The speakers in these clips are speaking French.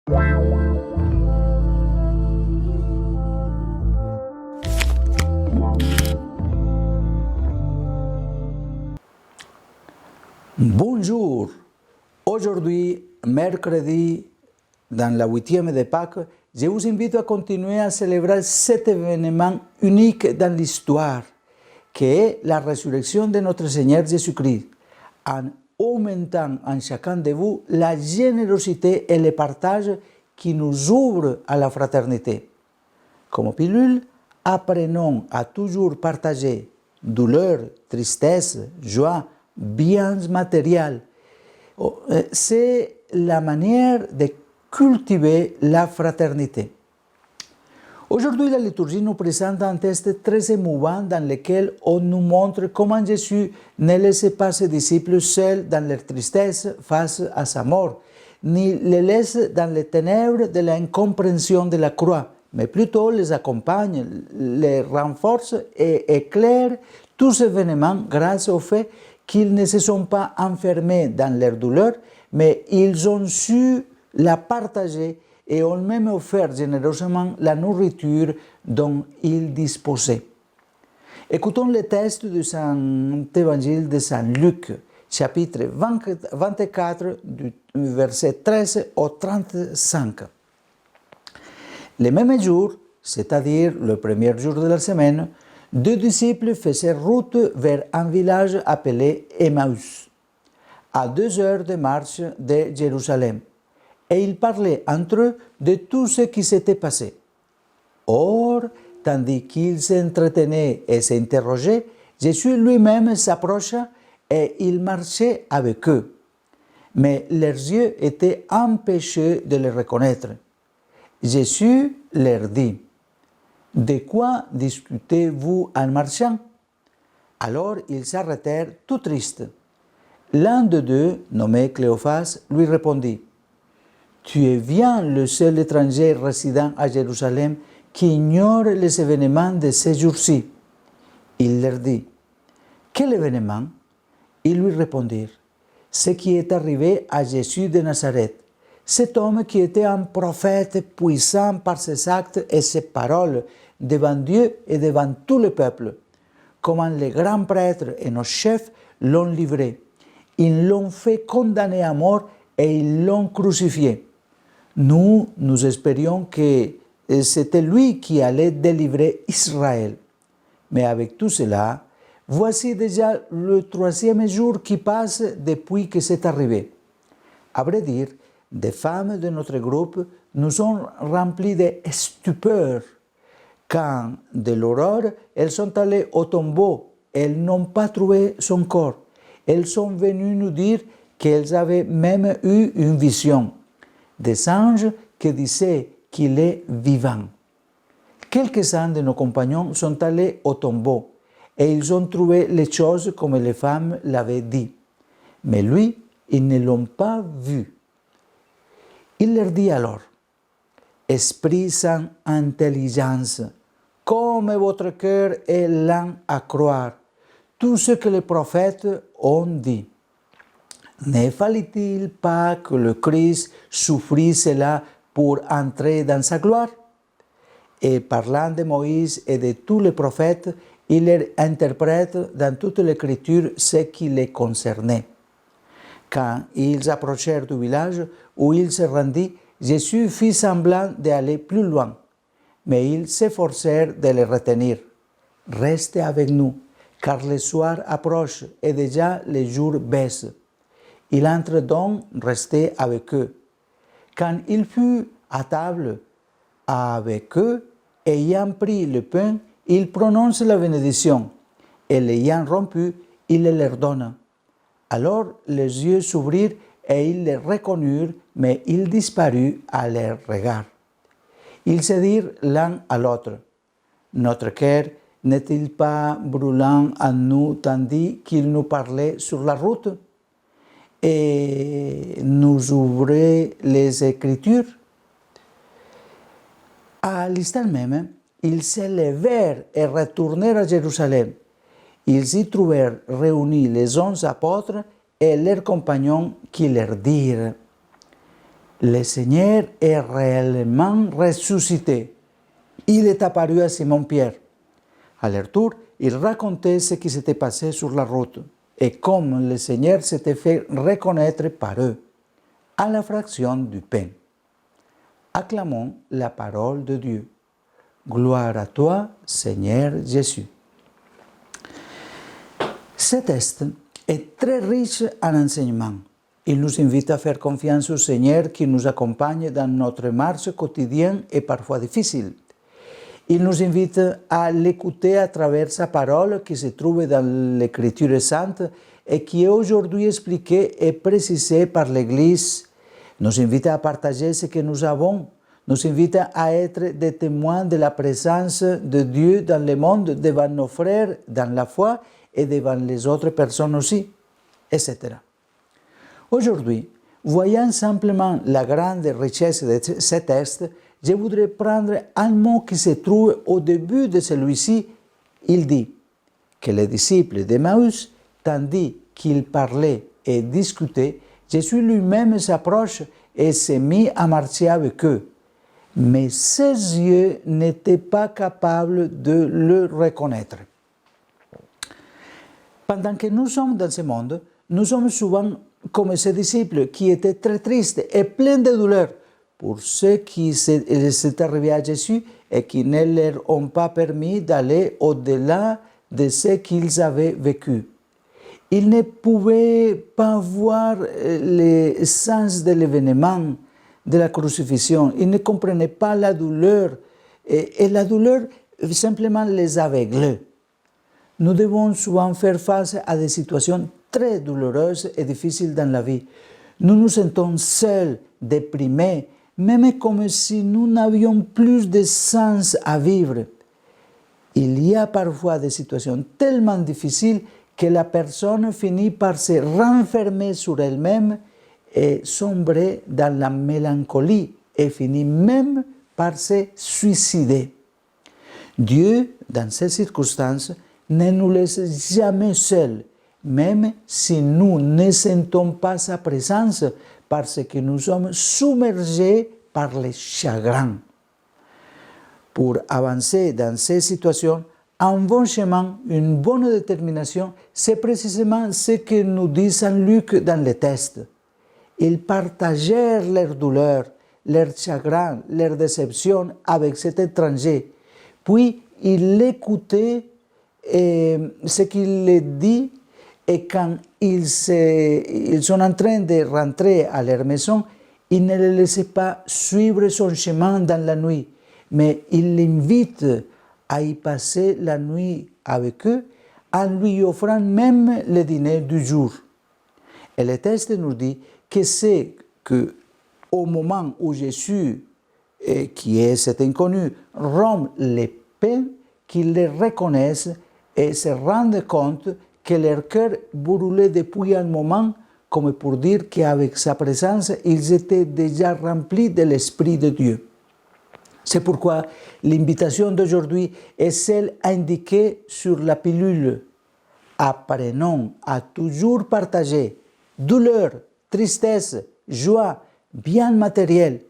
Bonjour. Aujourd'hui, mercredi, dans la 8e de Pâques, je vous invite à continuer à célébrer cet événement unique dans l'histoire, qui est la résurrection de notre Seigneur Jésus-Christ, en augmentant en chacun de vous la générosité et le partage qui nous ouvrent à la fraternité. Comme pilule, apprenons à toujours partager douleur, tristesse, joie, biens matériels. C'est la manière de cultiver la fraternité. Aujourd'hui, la liturgie nous présente un texte très émouvant dans lequel on nous montre comment Jésus ne laissait pas ses disciples seuls dans leur tristesse face à sa mort, ni les laisse dans les ténèbres de l'incompréhension de la croix, mais plutôt les accompagne, les renforce et éclaire tous ces événements grâce au fait qu'ils ne se sont pas enfermés dans leur douleur, mais ils ont su la partager et ont même offert généreusement la nourriture dont ils disposaient. Écoutons le texte du Saint Évangile de Saint Luc, chapitre 24, du verset 13 au 35. Le même jour, c'est-à-dire le premier jour de la semaine, 2 disciples faisaient route vers un village appelé Emmaüs, à 2 heures de marche de Jérusalem, et ils parlaient entre eux de tout ce qui s'était passé. Or, tandis qu'ils s'entretenaient et s'interrogeaient, Jésus lui-même s'approcha et il marchait avec eux. Mais leurs yeux étaient empêchés de le reconnaître. Jésus leur dit: « De quoi discutez-vous en marchant ?» Alors ils s'arrêtèrent tout tristes. L'un de deux, nommé Cléophas, lui répondit: « Tu es bien le seul étranger résidant à Jérusalem qui ignore les événements de ces jours-ci. » Il leur dit: « Quel événement ?» Ils lui répondirent: « Ce qui est arrivé à Jésus de Nazareth, cet homme qui était un prophète puissant par ses actes et ses paroles devant Dieu et devant tout le peuple. Comment les grands prêtres et nos chefs l'ont livré. Ils l'ont fait condamner à mort et ils l'ont crucifié. Nous espérions que c'était lui qui allait délivrer Israël. Mais avec tout cela, voici déjà le 3e jour qui passe depuis que c'est arrivé. À vrai dire, des femmes de notre groupe nous ont remplis de stupeur. Quand, de l'aurore, elles sont allées au tombeau, elles n'ont pas trouvé son corps. Elles sont venues nous dire qu'elles avaient même eu une vision, des anges qui disaient qu'il est vivant. Quelques-uns de nos compagnons sont allés au tombeau et ils ont trouvé les choses comme les femmes l'avaient dit. Mais lui, ils ne l'ont pas vu. Il leur dit alors: « Esprit sans intelligence, comme votre cœur est lent à croire tout ce que les prophètes ont dit. Ne fallait-il pas que le Christ souffrisse cela pour entrer dans sa gloire ?» Et parlant de Moïse et de tous les prophètes, il leur interprète dans toute l'Écriture ce qui les concernait. Quand ils approchèrent du village où il se rendit, Jésus fit semblant d'aller plus loin, mais ils s'efforcèrent de le retenir. « Restez avec nous, car le soir approche et déjà le jour baisse. » Il entre donc rester avec eux. Quand il fut à table avec eux, ayant pris le pain, il prononce la bénédiction, et l'ayant rompu, il le leur donne. Alors les yeux s'ouvrirent et ils le reconnurent, mais il disparut à leur regard. Ils se dirent l'un à l'autre: « Notre cœur n'est-il pas brûlant en nous tandis qu'il nous parlait sur la route et nous ouvrait les Écritures ?» À l'instant même, ils se levèrent et retournèrent à Jérusalem. Ils y trouvèrent réunis les 11 apôtres et leurs compagnons qui leur dirent: Le Seigneur est réellement ressuscité. Il est apparu à Simon-Pierre. À leur tour, il racontait ce qui s'était passé sur la route et comme le Seigneur s'était fait reconnaître par eux, à la fraction du pain. Acclamons la parole de Dieu. Gloire à toi, Seigneur Jésus. Ce texte est très riche en enseignements. Il nous invite à faire confiance au Seigneur qui nous accompagne dans notre marche quotidienne et parfois difficile. Il nous invite à l'écouter à travers sa parole qui se trouve dans l'Écriture sainte et qui est aujourd'hui expliquée et précisée par l'Église. Nous invite à partager ce que nous avons, nous invite à être des témoins de la présence de Dieu dans le monde devant nos frères dans la foi et devant les autres personnes aussi, etc. Aujourd'hui, voyant simplement la grande richesse de ce texte, je voudrais prendre un mot qui se trouve au début de celui-ci. Il dit que les disciples d'Emmaüs, tandis qu'ils parlaient et discutaient, Jésus lui-même s'approche et s'est mis à marcher avec eux. Mais ses yeux n'étaient pas capables de le reconnaître. Pendant que nous sommes dans ce monde, nous sommes souvent comme ces disciples qui étaient très tristes et pleins de douleur pour ce qui s'est arrivé à Jésus et qui ne leur ont pas permis d'aller au-delà de ce qu'ils avaient vécu. Ils ne pouvaient pas voir le sens de l'événement de la crucifixion. Ils ne comprenaient pas la douleur et la douleur simplement les aveuglait. Nous devons souvent faire face à des situations très douloureuses et difficiles dans la vie. Nous nous sentons seuls, déprimés, même comme si nous n'avions plus de sens à vivre. Il y a parfois des situations tellement difficiles que la personne finit par se renfermer sur elle-même et sombrer dans la mélancolie et finit même par se suicider. Dieu, dans ces circonstances, ne nous laisse jamais seuls, même si nous ne sentons pas sa présence parce que nous sommes submergés par les chagrins. Pour avancer dans ces situations, un bon chemin, une bonne détermination, c'est précisément ce que nous dit Saint Luc dans le texte. Ils partagèrent leur douleur, leur chagrin, leur déception avec cet étranger. Puis ils l'écoutaient ce qu'il dit, et quand ils sont en train de rentrer à leur maison, ils ne le laissent pas suivre son chemin dans la nuit, mais ils l'invitent à y passer la nuit avec eux, en lui offrant même le dîner du jour. Et le texte nous dit que c'est qu'au moment où Jésus, qui est cet inconnu, rompt les pains, qu'ils les reconnaissent et se rendent compte que leur cœur brûlait depuis un moment, comme pour dire qu'avec sa présence, ils étaient déjà remplis de l'Esprit de Dieu. C'est pourquoi l'invitation d'aujourd'hui est celle indiquée sur la pilule. Apprenons à toujours partager douleur, tristesse, joie, bien matériel.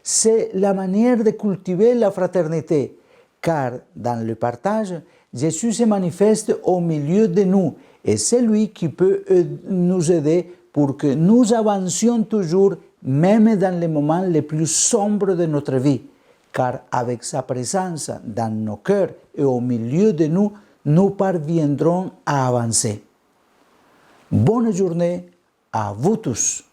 C'est la manière de cultiver la fraternité, car dans le partage, Jésus se manifeste au milieu de nous et c'est lui qui peut nous aider pour que nous avancions toujours, même dans les moments les plus sombres de notre vie, car avec sa présence dans nos cœurs et au milieu de nous, nous parviendrons à avancer. Bonne journée à vous tous.